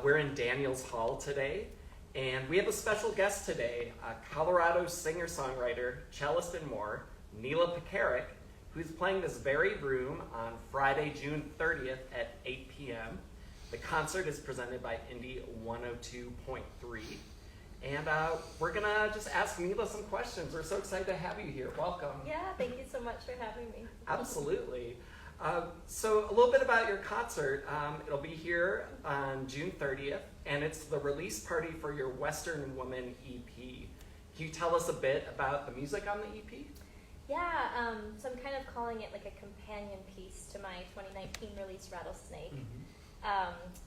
We're in Daniels Hall today, and we have a special guest today, Colorado singer-songwriter, cellist, and more, Nila Picarick, who's playing this very room on Friday, June 30th at 8 p.m. The concert is presented by Indie 102.3. And we're going to just ask Nila some questions. We're so excited to have you here. Welcome. Yeah, thank you so much for having me. Absolutely. So a little bit about your concert. It'll be here on June 30th, and it's the release party for your Western Woman EP. Can you tell us a bit about the music on the EP? Yeah, so I'm kind of calling it like a companion piece to my 2019 release, Rattlesnake.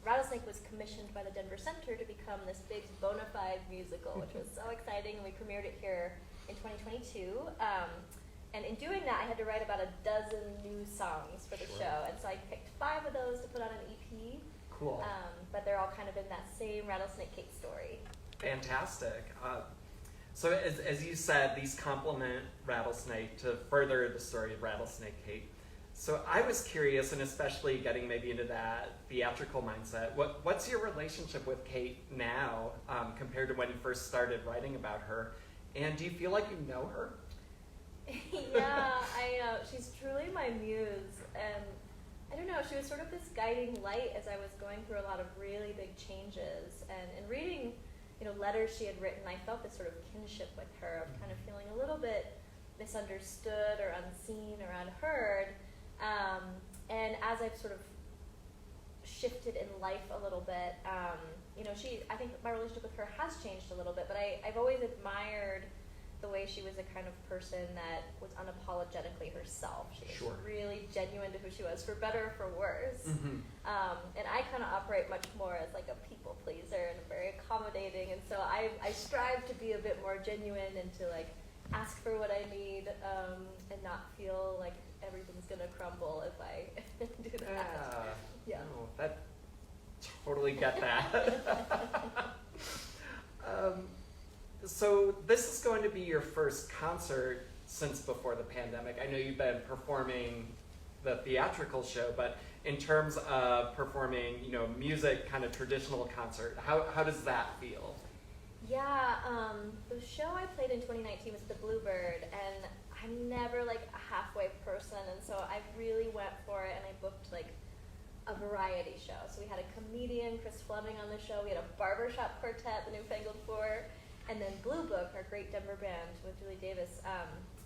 Rattlesnake was commissioned by the Denver Center to become this big bona fide musical, which was so exciting, and we premiered it here in 2022. And in doing that, I had to write about a dozen new songs for the show, and so I picked 5 of those to put on an EP. Cool. But they're all kind of in that same Rattlesnake Kate story. Fantastic. So as you said, these complement Rattlesnake to further the story of Rattlesnake Kate. So I was curious, and especially getting maybe into that theatrical mindset, what's your relationship with Kate now compared to when you first started writing about her? And do you feel like you know her? Yeah, she's truly my muse, and I don't know, she was sort of this guiding light as I was going through a lot of really big changes, and in reading, letters she had written, I felt this sort of kinship with her, of kind of feeling a little bit misunderstood or unseen or unheard, and as I've sort of shifted in life a little bit, I think my relationship with her has changed a little bit, but I've always admired the way she was a kind of person that was unapologetically herself. She was really genuine to who she was, for better or for worse. And I kind of operate much more as like a people pleaser and very accommodating, and so I strive to be a bit more genuine and to like ask for what I need, and not feel like everything's gonna crumble if I do that. Yeah. No, that totally get that. So this is going to be your first concert since before the pandemic. I know you've been performing the theatrical show, but in terms of performing, music, kind of traditional concert, how does that feel? Yeah, the show I played in 2019 was The Bluebird, and I'm never like a halfway person, and so I really went for it, and I booked like a variety show. So we had a comedian, Chris Fleming, on the show. We had a barbershop quartet, the Newfangled Four, and then Blue Book, our great Denver band with Julie Davis.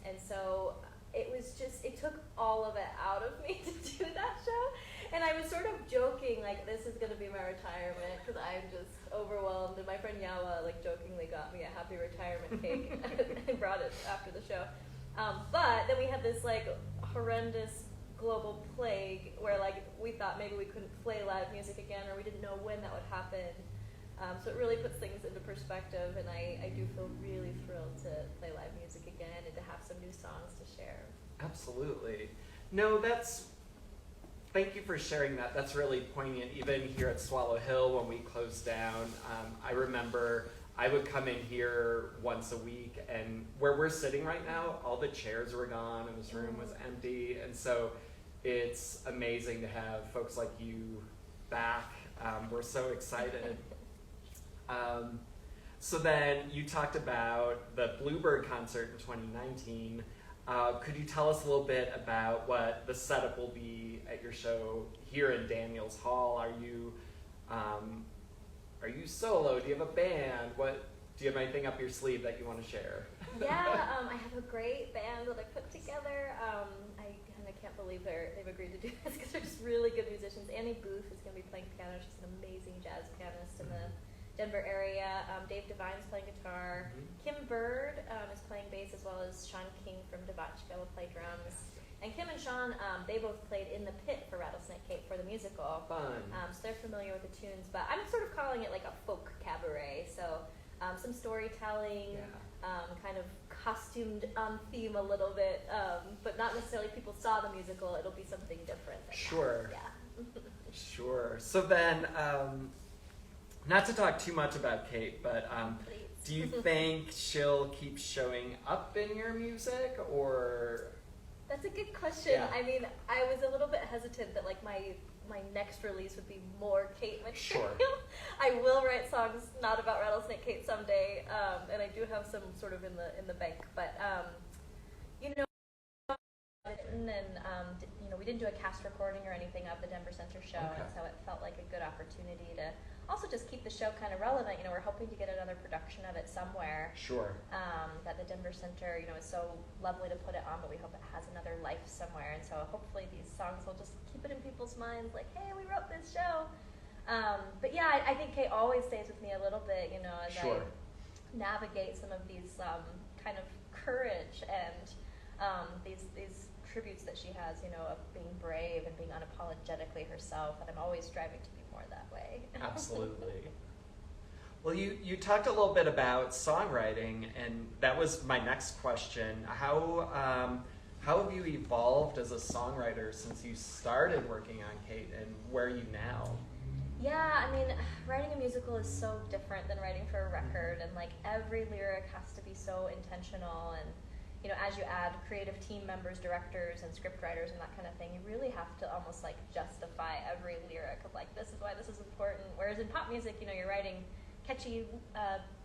And so it took all of it out of me to do that show. And I was sort of joking, like, this is going to be my retirement because I'm just overwhelmed. And my friend Yawa, like, jokingly got me a happy retirement cake and brought it after the show. But then we had this, like, horrendous global plague where, like, we thought maybe we couldn't play live music again, or we didn't know when that would happen. So it really puts things into perspective, and I do feel really thrilled to play live music again and to have some new songs to share. Absolutely. No, thank you for sharing that. That's really poignant. Even here at Swallow Hill, when we closed down, I remember I would come in here once a week, and where we're sitting right now, all the chairs were gone and this room was empty. And so it's amazing to have folks like you back. We're so excited. So then you talked about the Bluebird concert in 2019. Could you tell us a little bit about what the setup will be at your show here in Daniels Hall? Are you solo? Do you have a band? Do you have anything up your sleeve that you want to share? Yeah, I have a great band that I put together. I can't believe they've agreed to do this because they're just really good musicians. Annie Booth is going to be playing piano. She's an amazing jazz pianist in the Denver area. Dave Devine's playing guitar. Kim Bird is playing bass, as well as Sean King from Devachka will play drums. And Kim and Sean, they both played in the pit for Rattlesnake Kate for the musical. Fun. So they're familiar with the tunes, but I'm sort of calling it like a folk cabaret. So some storytelling, kind of costumed on theme a little bit, but not necessarily people saw the musical. It'll be something different. Sure. Yeah. Sure. So then, not to talk too much about Kate, but do you think she'll keep showing up in your music, or? That's a good question. Yeah. I mean, I was a little bit hesitant that like my next release would be more Kate material. Sure. I will write songs not about Rattlesnake Kate someday, and I do have some sort of in the bank. But you know, and we didn't do a cast recording or anything of the Denver Center show, Okay. and so it felt like a good opportunity to also just keep the show kind of relevant. You know, we're hoping to get another production of it somewhere. Sure. That the Denver Center, is so lovely to put it on, but we hope it has another life somewhere. And so hopefully these songs will just keep it in people's minds, like, hey, we wrote this show. But yeah, I think Kate always stays with me a little bit, as Sure. I navigate some of these kind of courage and these tributes that she has, of being brave and being unapologetically herself. And I'm always striving to be more that way. Absolutely. Well, you talked a little bit about songwriting, and that was my next question. How have you evolved as a songwriter since you started working on Kate, and where are you now? Yeah, I mean, writing a musical is so different than writing for a record, and like every lyric has to be so intentional, and as you add creative team members, directors, and script writers and that kind of thing, you really have to almost like justify every lyric of like, this is why this is important. Whereas in pop music, you're writing catchy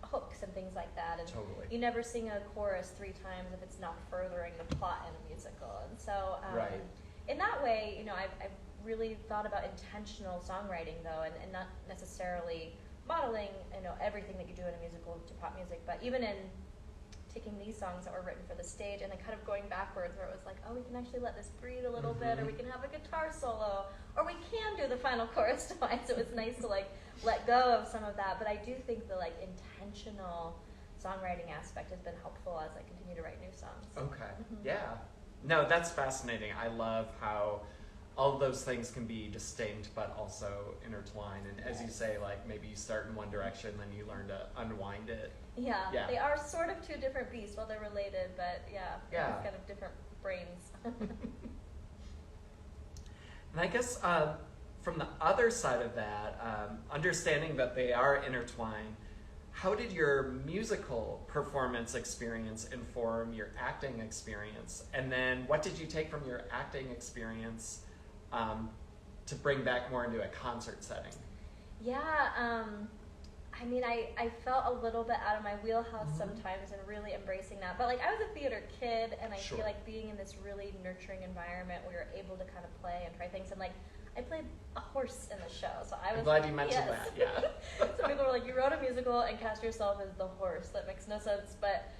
hooks and things like that, and Totally. you never sing a chorus 3 times if it's not furthering the plot in a musical. And so, Right. in that way, I've really thought about intentional songwriting though, and not necessarily modeling, everything that you do in a musical to pop music, but even in taking these songs that were written for the stage and then kind of going backwards, where it was like, oh, we can actually let this breathe a little bit, or we can have a guitar solo, or we can do the final chorus twice. So it's nice to like let go of some of that. But I do think the like intentional songwriting aspect has been helpful as I continue to write new songs. Okay. Yeah. No, that's fascinating. I love how all of those things can be distinct but also intertwined. And as you say, like maybe you start in one direction, then you learn to unwind it. Yeah, Yeah. they are sort of 2 different beasts. Well, they're related, but yeah. Kind of different brains. And I guess from the other side of that, understanding that they are intertwined, how did your musical performance experience inform your acting experience? And then what did you take from your acting experience to bring back more into a concert setting? Yeah, I mean, I felt a little bit out of my wheelhouse sometimes and really embracing that. But like, I was a theater kid, and I Sure. feel like being in this really nurturing environment, we were able to kind of play and try things. And like, I played a horse in the show, so I was. I'm glad you mentioned yes. that. Yeah. Some people were like, "You wrote a musical and cast yourself as the horse." That makes no sense, but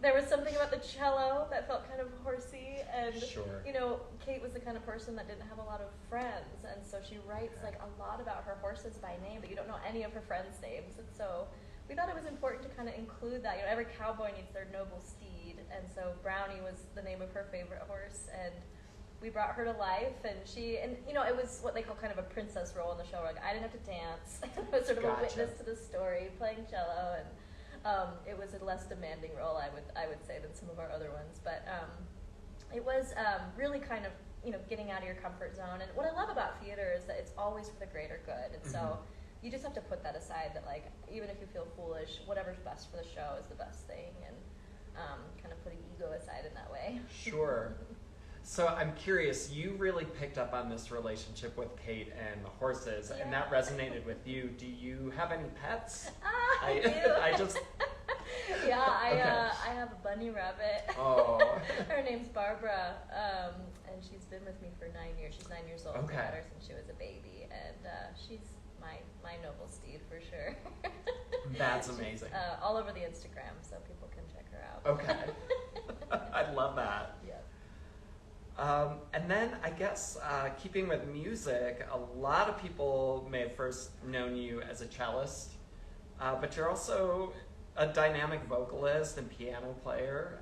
there was something about the cello that felt kind of horsey, and Sure. Kate was the kind of person that didn't have a lot of friends, and so she writes like a lot about her horses by name, but you don't know any of her friends' names, and so we thought it was important to kind of include that. Every cowboy needs their noble steed, and so Brownie was the name of her favorite horse, and we brought her to life, and it was what they call kind of a princess role in the show. Like, I didn't have to dance. I was sort of a witness to the story, playing cello, and it was a less demanding role, I would say, than some of our other ones. But it was really kind of getting out of your comfort zone. And what I love about theater is that it's always for the greater good. And so you just have to put that aside. That like, even if you feel foolish, whatever's best for the show is the best thing, and kind of putting ego aside in that way. Sure. So I'm curious, you really picked up on this relationship with Kate and the horses, and that resonated with you. Do you have any pets? I do. I just... Yeah, Okay. I have a bunny rabbit. Oh. Her name's Barbara, and she's been with me for 9 years. She's 9 years old. Okay. I've had her since she was a baby, and she's my noble steed for sure. That's amazing. She's, all over the Instagram, so people can check her out. Okay. I love that. Yeah. And then I guess keeping with music, a lot of people may have first known you as a cellist, but you're also a dynamic vocalist and piano player.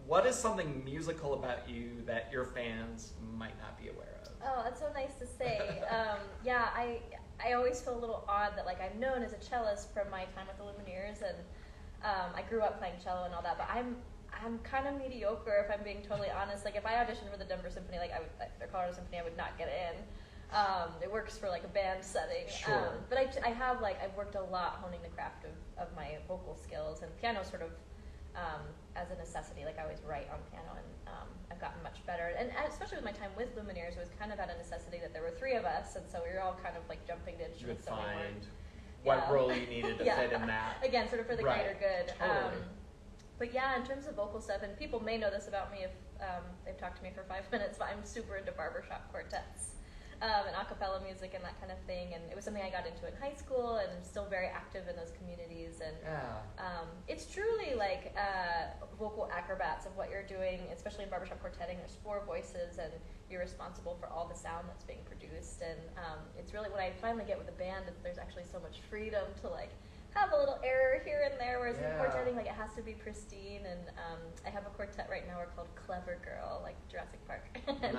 What is something musical about you that your fans might not be aware of? Oh, that's so nice to say. Yeah, I always feel a little odd that like I'm known as a cellist from my time with the Lumineers, and I grew up playing cello and all that, but I'm kind of mediocre, if I'm being totally honest. Like, if I auditioned for the Denver Symphony, or Colorado Symphony, I would not get in. It works for like a band setting. Sure. But I've worked a lot honing the craft of my vocal skills, and piano sort of as a necessity. Like I always write on piano, and I've gotten much better. And especially with my time with Lumineers, it was kind of out of necessity that there were 3 of us, and so we were all kind of like jumping to You would instruments that we weren't. find what role you needed to fit in that. Again, sort of for the greater good. Totally. But yeah, in terms of vocal stuff, and people may know this about me if they've talked to me for 5 minutes, but I'm super into barbershop quartets and a cappella music and that kind of thing. And it was something I got into in high school, and I'm still very active in those communities. And it's truly like vocal acrobats of what you're doing, especially in barbershop quartetting. There's 4 voices, and you're responsible for all the sound that's being produced. And it's really what I finally get with the band is there's actually so much freedom to like have a little error here and there, whereas in quartetting, like it has to be pristine. And I have a quartet right now we're called Clever Girl, like Jurassic Park. And,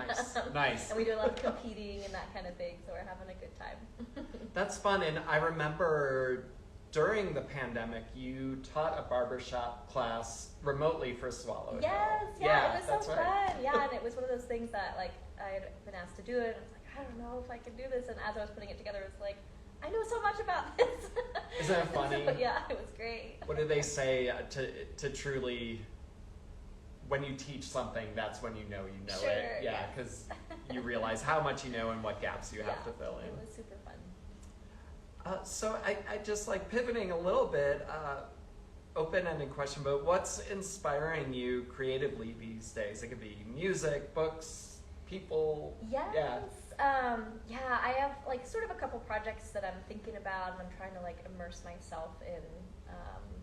Nice. And we do a lot of competing and that kind of thing, so we're having a good time. That's fun, and I remember during the pandemic, you taught a barbershop class remotely for Swallow Hill. Yes, Yeah, it was so fun. Yeah, and it was one of those things that like I had been asked to do it, and I was like, I don't know if I can do this. And as I was putting it together, it was like, I know so much about this. Isn't that funny? So, yeah, it was great. What do they say to truly, when you teach something, that's when you know Sure, it. Yeah, because you realize how much you know and what gaps you have to fill in. It was super fun. So I just like pivoting a little bit, open-ended question, but what's inspiring you creatively these days? It could be music, books, people. Yes. Yeah. I have like sort of a couple projects that I'm thinking about, and I'm trying to like immerse myself in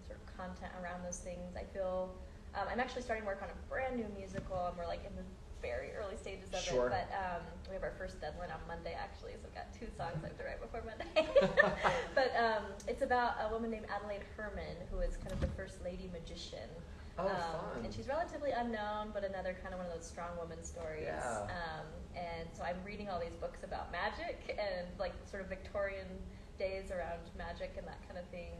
sort of content around those things. I feel I'm actually starting to work on a brand new musical, and we're like in the very early stages of it. But we have our first deadline on Monday actually, so I've got 2 songs I have to write before Monday. But it's about a woman named Adelaide Herman, who is kind of the first lady magician. Oh, fun. And she's relatively unknown, but another kind of one of those strong woman stories. Yeah. And so I'm reading all these books about magic and like sort of Victorian days around magic and that kind of thing.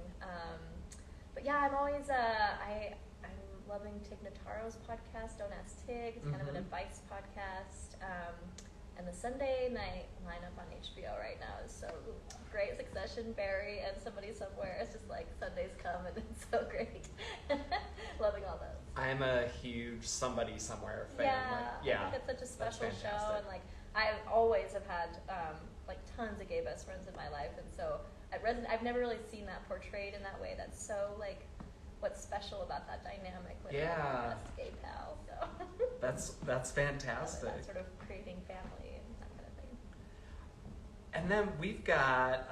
But yeah, I'm always I'm loving Tig Notaro's podcast, Don't Ask Tig. It's kind of an advice podcast. And the Sunday night lineup on HBO right now is so great. Succession, Barry, and Somebody Somewhere. It's just like Sundays come and it's so great. Loving all those. I'm a huge Somebody Somewhere fan. I think it's such a special show, and like I always have had like tons of gay best friends in my life, and so I've never really seen that portrayed in that way. That's so like what's special about that dynamic with your best gay pal. So that's fantastic. That sort of creating family and that kind of thing. And then we've got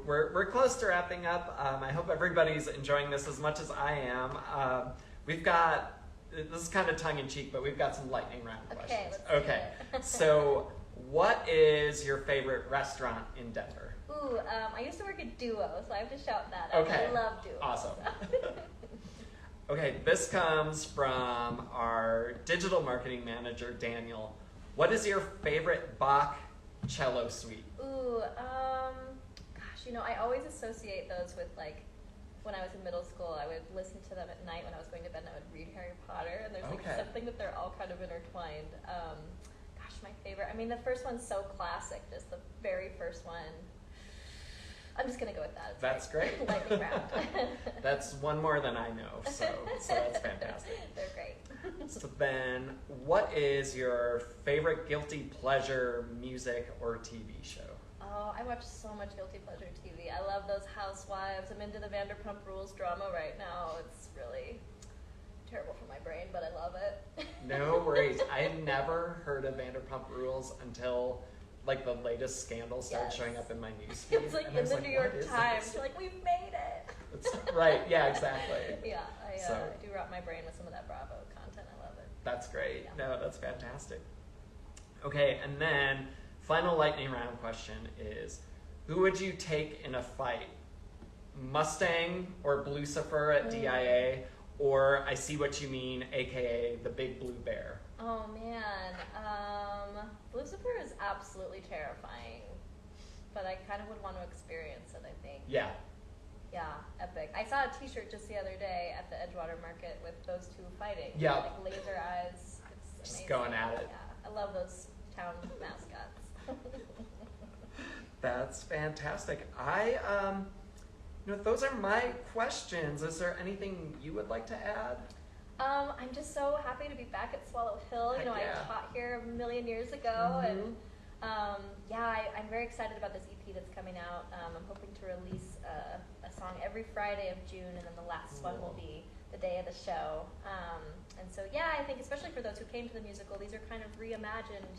we're close to wrapping up. I hope everybody's enjoying this as much as I am. We've got, this is kind of tongue in cheek, but we've got some lightning round questions. Let's do it. So what is your favorite restaurant in Denver? Ooh, I used to work at Duo, so I have to shout that out. Okay. I love Duo. Awesome. So. Okay, this comes from our digital marketing manager, Daniel. What is your favorite Bach cello suite? Ooh, gosh, I always associate those with like, when I was in middle school, I would listen to them at night when I was going to bed, and I would read Harry Potter, and there's like something that they're all kind of intertwined. Gosh, my favorite. I mean, the first one's so classic, just the very first one. I'm just going to go with that. It's that's great. Lightning round. That's one more than I know, so that's fantastic. They're great. So then, what is your favorite guilty pleasure music or TV show? Oh, I watch so much guilty pleasure TV. I love those Housewives. I'm into the Vanderpump Rules drama right now. It's really terrible for my brain, but I love it. No worries. I had never heard of Vanderpump Rules until like the latest scandal started showing up in my newsfeed. It's like in the New York Times. You're like, we've made it. It's, right. Yeah. Exactly. Yeah. I do rot my brain with some of that Bravo content. I love it. That's great. Yeah. No, that's fantastic. Okay, and then final lightning round question is, who would you take in a fight? Mustang or Lucifer at DIA, or I See What You Mean, aka the Big Blue Bear? Oh man, Lucifer is absolutely terrifying, but I kind of would want to experience it, I think. Yeah. Yeah, epic. I saw a t-shirt just the other day at the Edgewater Market with those two fighting. Yeah. Like laser eyes. It's just amazing. going at it. Yeah, I love those town mascots. That's fantastic. Those are my questions. Is there anything you would like to add? I'm just so happy to be back at Swallow Hill. Heck yeah. I taught here a million years ago, Mhm. and I'm very excited about this EP that's coming out. I'm hoping to release a song every Friday of June, and then the last one will be the day of the show. And so, I think especially for those who came to the musical, these are kind of reimagined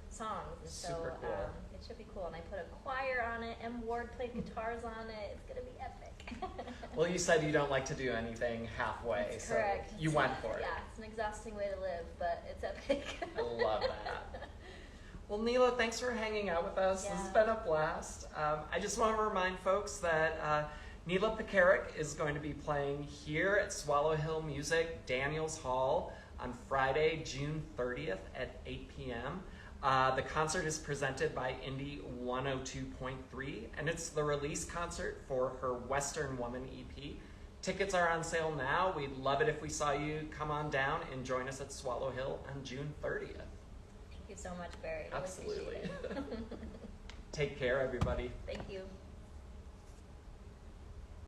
songs, and so Super cool. it should be cool. And I put a choir on it, M. Ward played guitars on it. It's gonna be epic. Well, you said you don't like to do anything halfway, That's so correct. you went for it. Yeah, it's an exhausting way to live, but it's epic. I love that. Well, Nila, thanks for hanging out with us. This has Yeah. been a blast. I just want to remind folks that Nila Picarick is going to be playing here at Swallow Hill Music, Daniels Hall, on Friday, June 30th at 8 p.m. The concert is presented by Indie 102.3, and it's the release concert for her Western Woman EP. Tickets are on sale now. We'd love it if we saw you come on down and join us at Swallow Hill on June 30th. Thank you so much, Barry. Really Absolutely. appreciate it. Take care, everybody. Thank you.